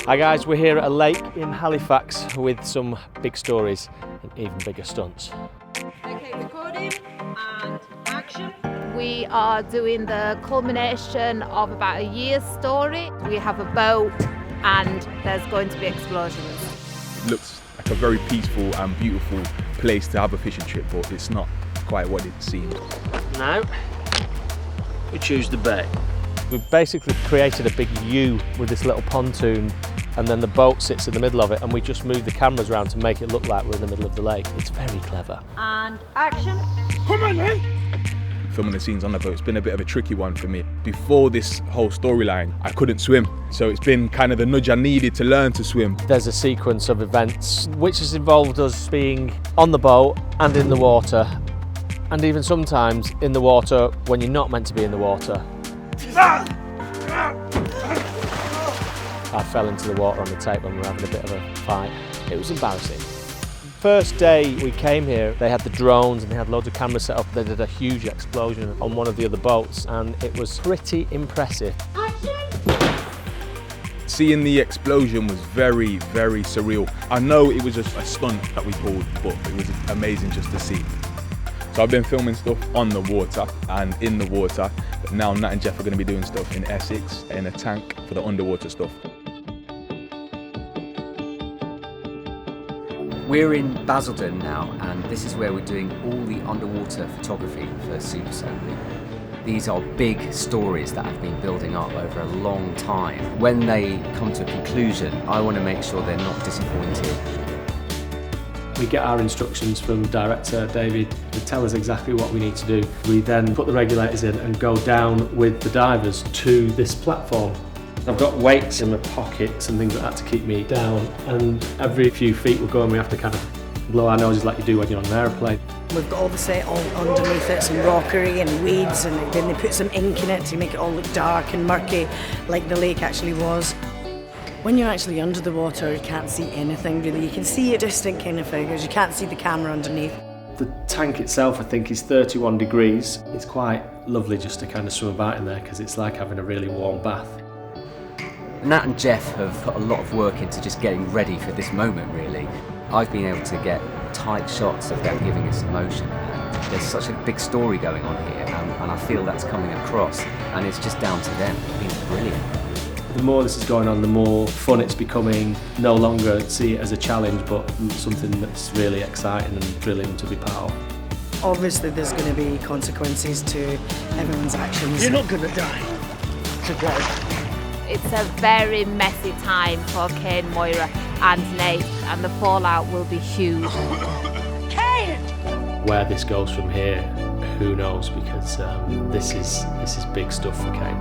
Hi guys, we're here at a lake in Halifax with some big stories and even bigger stunts. Okay, recording and action. We are doing the culmination of about a year's story. We have a boat and there's going to be explosions. It looks like a very peaceful and beautiful place to have a fishing trip, but it's not quite what it seems. Now, we choose the bay. We've basically created a big U with this little pontoon, and then the boat sits in the middle of it, and we just move the cameras around to make it look like we're in the middle of the lake. It's very clever. And action. Come on, man! Filming the scenes on the boat, it's been a bit of a tricky one for me. Before this whole storyline, I couldn't swim, so it's been kind of the nudge I needed to learn to swim. There's a sequence of events which has involved us being on the boat and in the water, and even sometimes in the water when you're not meant to be in the water. I fell into the water on the tape when we were having a bit of a fight. It was embarrassing. First day we came here, they had the drones and they had loads of cameras set up. They did a huge explosion on one of the other boats and it was pretty impressive. Seeing the explosion was very, very surreal. I know it was just a stunt that we pulled, but it was amazing just to see. So I've been filming stuff on the water and in the water, but now Nat and Jeff are going to be doing stuff in Essex in a tank for the underwater stuff. We're in Basildon now, and this is where we're doing all the underwater photography for Super Soapy. These are big stories that have been building up over a long time. When they come to a conclusion, I want to make sure they're not disappointed. We get our instructions from director David to tell us exactly what we need to do. We then put the regulators in and go down with the divers to this platform. I've got weights in my pockets and things like that to keep me down, and every few feet we go and we have to kind of blow our noses like you do when you're on an aeroplane. We've got all the set all underneath it, some rockery and weeds, and then they put some ink in it to make it all look dark and murky like the lake actually was. When you're actually under the water, you can't see anything really. You can see a distant kind of figures, you can't see the camera underneath. The tank itself I think is 31 degrees. It's quite lovely just to kind of swim about in there because it's like having a really warm bath. Nat and Jeff have put a lot of work into just getting ready for this moment, really. I've been able to get tight shots of them giving us emotion. And there's such a big story going on here, and I feel that's coming across, and it's just down to them. It's been brilliant. The more this is going on, the more fun it's becoming. No longer see it as a challenge, but something that's really exciting and thrilling to be part of. Obviously there's going to be consequences to everyone's actions. You're not going to die today. It's a very messy time for Cain, Moira and Nate, and the fallout will be huge. Cain! Where this goes from here, who knows, because this is big stuff for Cain.